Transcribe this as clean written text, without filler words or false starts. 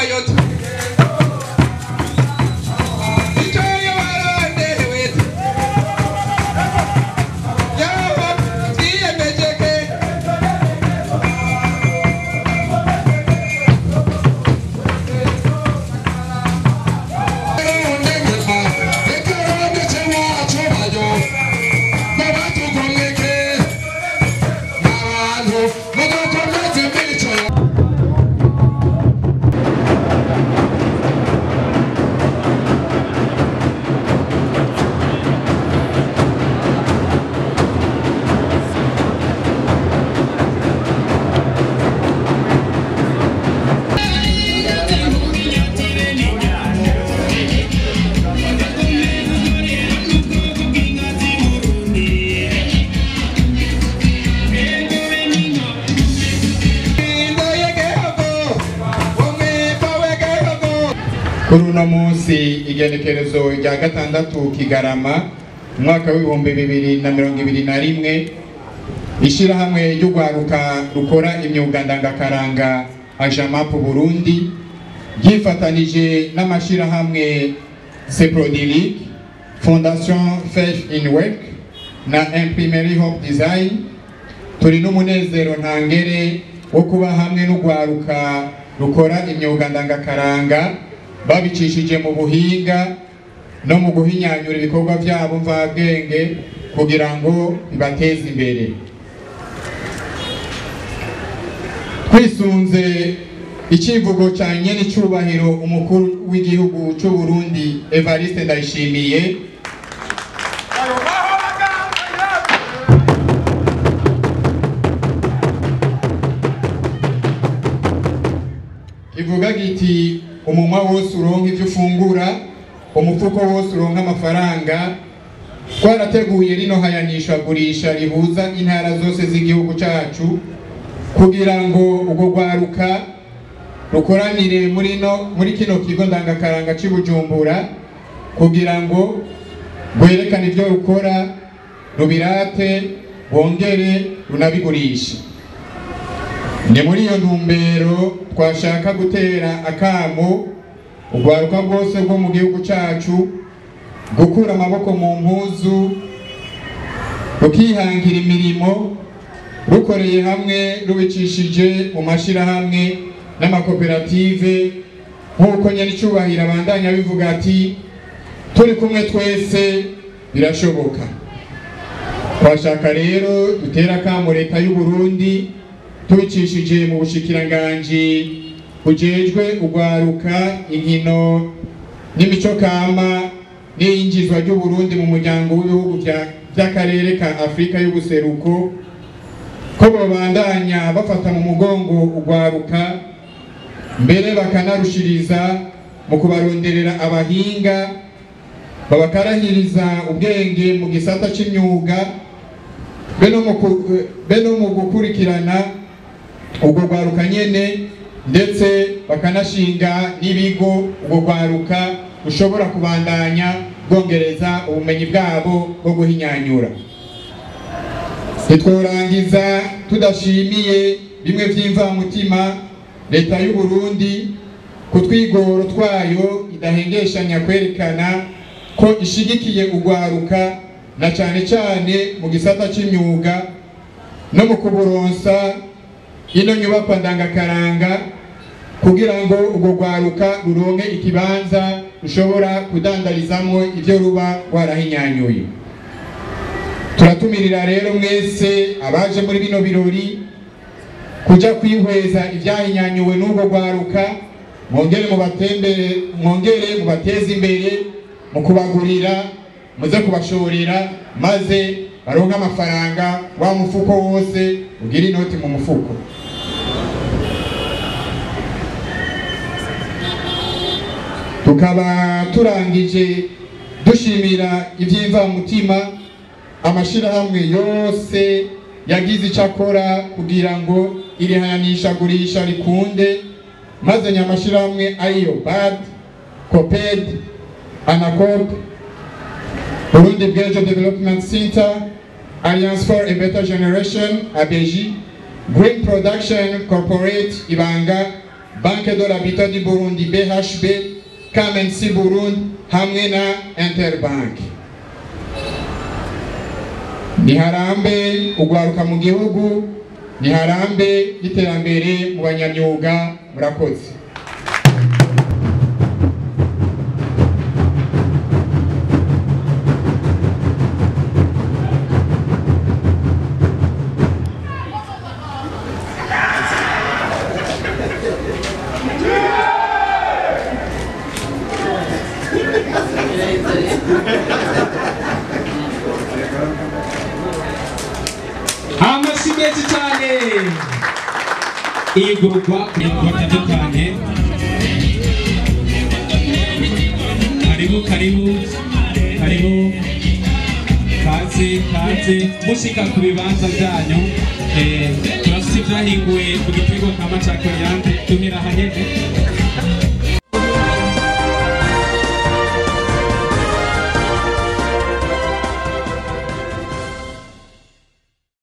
amayoti icyo baronderewe yaba twiyemeje ke kuri uno munsi igenekerezo rya gatandatu Kigarama umwaka w'ibihumbi 2021 ishirahamwe ry'ugwaruka rukora imyuga ndangakaranga Ajamap Burundi gifatanije n'amashirahamwe Seprodilic, Fondation Faith in Work na Imprimerie Hope Design turi n'umunezero ntangere wo kuba hamwe n'ugwaruka rukora imyuga ndangakaranga babicishije mu buhinga no mu guhinyanyura ibikorwa byabo mvabwenge kugira ngo bibateze imbere. Twisunze ikivugo cya nyene cyubahiro umukuru w'igihugu cy'u Burundi Evariste Ndayishimiye kivuga giti umunwa wose uronka ivyo ufungura umufuko wose uronka amafaranga. Twarateguye rino hayanishwagurisha rihuza intara zose z'igihugu cyacu kugira ngo ubwo gwaruka rukoranire muri kino kigo ndangakaranga cy'i Bujumbura kugira ngo rwerekane ivyo rukora, rubirate, bongere runabigurisha. Ni muri iyo ntumbero twashaka gutera akamo ugwaruka bwose bwo mu gihugu cyacu gukura amaboko mu mpuzu, rukihangira imirimo, rukoreye hamwe rubicishije mu mashirahamwe n'amakoperative nk'uko nyaricubahira abandanya bivuga ati turi kumwe twese birashoboka. Twashaka rero dutera akamo leta y'u Burundi tubicishije mu bushikiranganji bujejwe ugwaruka, inkino n'imico kama n'iyinjizwa ry'u Burundi mu muryango w'ibihugu by'akarere ka Afrika y'ubuseruko ko babandanya bafata mu mugongo ugwaruka, mbere bakanarushiriza mu kubaronderera abahinga babakarahiriza ubwenge mu gisata c'imyuga beno mu gukurikirana ubwo gwaruka nyene, ndetse bakanashinga n'ibigo ubwo gwaruka ushobora kubandanya bwongereza ubumenyi bwabo bwo guhinyanyura. Ntitworangiza tudashimiye bimwe vy'imvamutima leta y'u Burundi ku twigoro twayo idahengeshanya kwerekana ko ishigikiye ugwaruka na cane cane mu gisata c'imyuga no mu kuburonsa ino nyubakwa ndangakaranga kugira ngo ubwo gwaruka ruronke ikibanza rushobora kudandarizamo ivyo ruba warahinyanyuye. Turatumirira rero mwese abaje muri bino birori kuja kwihweza ivyahinyanyuwe n'ubwo gwaruka, mwongere mubateze imbere mu kubagurira, muze kubashorera maze baronka amafaranga, wa mufuko wose ugira inoti mu mufuko. Tukaba turangije dushimira ivy'imvamutima amashirahamwe yose yagize icakora kugira ngo iri hayanishagurisha rikunde, maze nyamashirahamwe ariyo BAD, COPED, ANACOP, Burundi Bwejo Development Center, Alliance for a Better Generation, ABG, Green Production Corporate Ibanga, Banque de l'Habitat du Burundi BHB, Kamensi Burundi hamwe na Interbank. Niharambe ugwaruka mu gihugu, niharambe iterambere mu banyamyuga. Murakoze. Amashimwe cyane. Iyi gurugwa batandukanye. Karibu kaze mushika ku bibanza byanyu. Turafite ibyahinguwe ku gitego kama cya Koreante tuhera haheze.